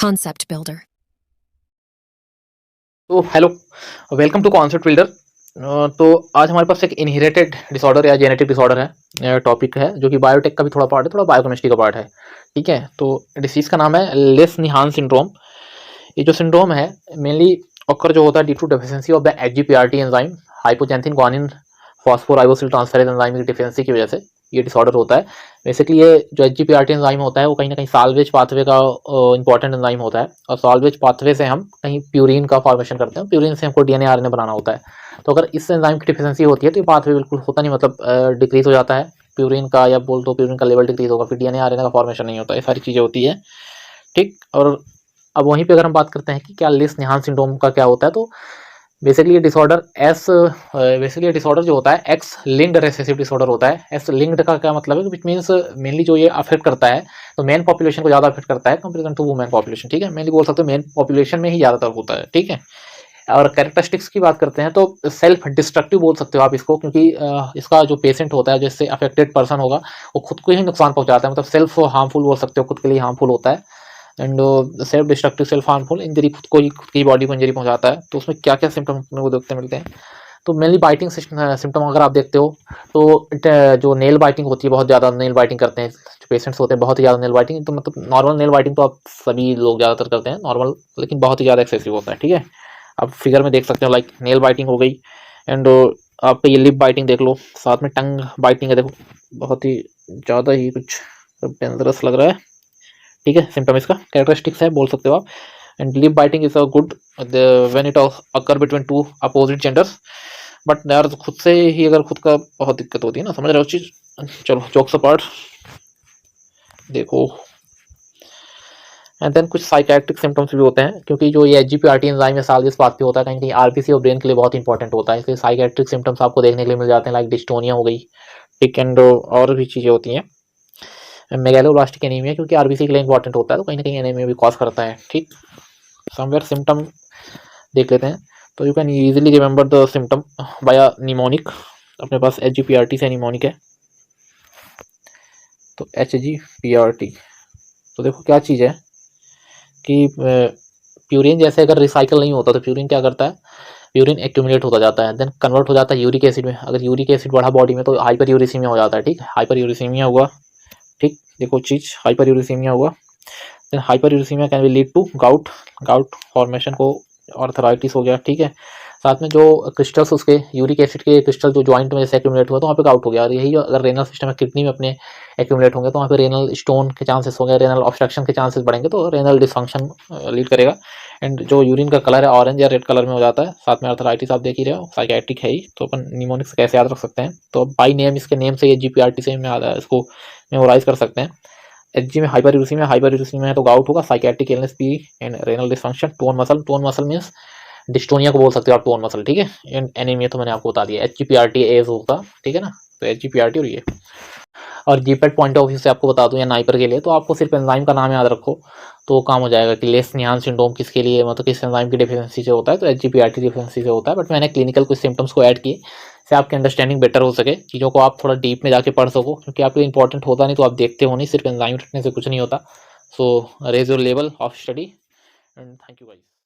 Concept Builder. तो hello, welcome to Concept Builder. तो आज हमारे पास एक इनहेरिटेड डिसऑर्डर या जेनेटिक डिसऑर्डर है, टॉपिक है जो कि बायोटेक का भी थोड़ा पार्ट है, थोड़ा बायोकेमिस्ट्री का पार्ट है। ठीक है, तो डिसीज का नाम है लेस निहान सिंड्रोम। ये जो सिंड्रोम है मेनली ऑकर जो होता है due to deficiency of the HGPRT enzyme, hypoxanthine guanine phosphoribosyl transferase enzyme की डिफिशिएंसी की वजह से ये डिसऑर्डर होता है। बेसिकली ये जो एचजीपीआरटी एंजाइम होता है वो कहीं ना कहीं साल्वेज पाथवे का इंपॉर्टेंट एंजाइम होता है, और साल्वेज पाथवे से हम कहीं प्यूरिन का फॉर्मेशन करते हैं। प्यूरिन से हमको डीएनए आरएनए बनाना होता है। तो अगर इस एंजाइम की डिफिशिएंसी होती है तो ये पाथवे बिल्कुल होता नहीं, मतलब डिक्रीज हो जाता है प्यूरिन का, या बोल तो प्यूरिन का लेवल डिक्रीज होगा, फिर डीएनए आरएनए का फॉर्मेशन नहीं होता। ये सारी चीज़ें होती है। ठीक, और अब वहीं पे अगर हम बात करते हैं कि क्या लेस निहान सिंड्रोम का क्या होता है, तो बेसिकली ये डिसऑर्डर बेसिकली डिसऑर्डर जो होता है एक्स लिंक्ड रिसेसिव डिसऑर्डर होता है। एक्स लिंक्ड का क्या मतलब है, विच मीन्स मेनली जो ये अफेक्ट करता है तो मेन पॉपुलेशन को ज़्यादा अफेक्ट करता है कंपेरिजन टू वुमेन पॉपुलेशन। ठीक है, मेनली बोल सकते हो मेन पॉपुलेशन में ही ज़्यादातर होता है। ठीक है, और कैरेक्टरिस्टिक्स की बात करते हैं तो सेल्फ डिस्ट्रक्टिव बोल सकते हो आप इसको, क्योंकि इसका जो पेशेंट होता है, जिससे अफेक्टेड पर्सन होगा, वो खुद को ही नुकसान पहुंचाता है, मतलब सेल्फ हार्मफुल बोल सकते हो, खुद के लिए हार्मफुल होता है। And self destructive self harmful injury, खुद की बॉडी को इंजरी पहुंचाता है। तो उसमें क्या क्या सिम्टम अपने को देखते मिलते हैं, तो मेनली बाइटिंग सिम्टम अगर आप देखते हो तो जो नेल बाइटिंग होती है, बहुत ज़्यादा नेल बाइटिंग करते हैं जो पेशेंट्स होते हैं, बहुत ही ज़्यादा नेल बाइटिंग। तो मतलब नॉर्मल नेल बाइटिंग तो आप सभी लोग ज़्यादातर करते हैं नॉर्मल, लेकिन बहुत ही ज़्यादा एक्सेसिव होता है। ठीक है, आप फिगर में देख सकते हो, लाइक नेल बाइटिंग हो गई, एंड आप ये लिप बाइटिंग देख लो, साथ में टंग बाइटिंग है, देखो बहुत ही ज़्यादा ही कुछ डेंजरस लग रहा है। ठीक है, सिम्टम इसका कैरेक्टरिस्टिक्स है बोल सकते हो आप। And lip biting is a good when it occur between two opposite genders, but यार खुद से ही अगर खुद का बहुत दिक्कत होती है ना, समझ रहे हो चीज़। चलो जोक्स अपार्ट, देखो एंड देन कुछ साइकेट्रिक सिम्टम्स भी होते हैं, क्योंकि जो ये एचजीपीआरटी एंजाइम है साल्वेज पाथवे होता है, कहीं कहीं आरबीसी और ब्रेन के लिए बहुत इंपॉर्टेंट होता है, इसलिए साइकेट्रिक सिम्टम्स आपको देखने के लिए मिल जाते हैं, लाइक डिस्टोनिया हो गई। ठीक, एंड और भी चीज़ें होती हैं। मेगालोब्लास्टिक एनीमिया, क्योंकि आरबीसी के लिए इंपॉर्टेंट होता है, तो कहीं ना कहीं एनीमिया भी कॉज करता है। ठीक, समवेयर सिम्टम देख लेते हैं, तो you can easily remember the symptom by mnemonic. अपने पास एचजीपीआरटी से निमोनिक है, तो एचजीपीआरटी, तो देखो क्या चीज़ है कि प्यूरिन जैसे अगर रिसाइकल नहीं होता तो प्यूरिन क्या करता है, यूरिन एक्यूमुलेट होता जाता है, देन कन्वर्ट हो जाता है यूरिक एसिड में। अगर यूरिक एसिड बढ़ा बॉडी में तो हाइपर यूरिसीमिया हो जाता है। ठीक, हाइपर यूरिसीमिया हुआ। ठीक, देखो चीज़ हाइपर यूरिसीमिया हुआ, then hyper uricemia can be lead to gout, gout formation को, आर्थराइटिस हो गया। ठीक है, साथ में जो क्रिस्टल्स उसके यूरिक एसिड के क्रिस्टल जो जॉइंट में जैसे एक्यूमुलेट हुआ तो वहाँ पे गाउट हो गया। और यही अगर रेनल सिस्टम में किडनी में अपने एक्यूमुलेट होंगे तो वहाँ पे रेनल स्टोन के चांसेस हो गए, रेनल ऑब्स्ट्रक्शन के चांसेस बढ़ेंगे, तो रेनल डिसफंक्शन लीड करेगा। एंड जो यूरिन का कलर है ऑरेंज या रेड कलर में हो जाता है। साथ में आर्थराइटिस आप देख ही रहे हो, साइकेट्रिक है ही, तो अपन निमोनिक से कैसे याद रख सकते हैं, तो बाई नेम इसके नेम से ये जीपीआरटी से इसको मेमोराइज कर सकते हैं। एचजी में हाइपर यूरिसीमिया है तो गाउट होगा, psychiatric illness P and renal dysfunction. Tone muscle means dystonia को बोल सकते हो आप, टोन मसल। ठीक है, एंड एनीमिया तो मैंने आपको बता दिया, एचजीपीआरटी एज होगा। ठीक है ना, तो एचजीपीआरटी और ये, और जीपेट पॉइंट ऑफ व्यू से आपको बता दूं या नाइपर के लिए, तो आपको सिर्फ एंजाइम का नाम याद रखो तो काम हो जाएगा कि लेस निहान सिंड्रोम किसके लिए, मतलब किस एंजाइम की डिफिशिएंसी से होता है, तो एचजीपीआरटी डिफिशिएंसी से होता है। बट मैंने क्लिनिकल कुछ सिम्टम्स को ऐड किए से आपकी अंडरस्टैंडिंग बेटर हो सके, चीज़ों को आप थोड़ा डीप में जाके पढ़ सको, क्योंकि आपके लिए इंपॉर्टेंट होता नहीं तो आप देखते हो नहीं, सिर्फ एंजाइम रखने से कुछ नहीं होता। So raise your level of study and thank you guys.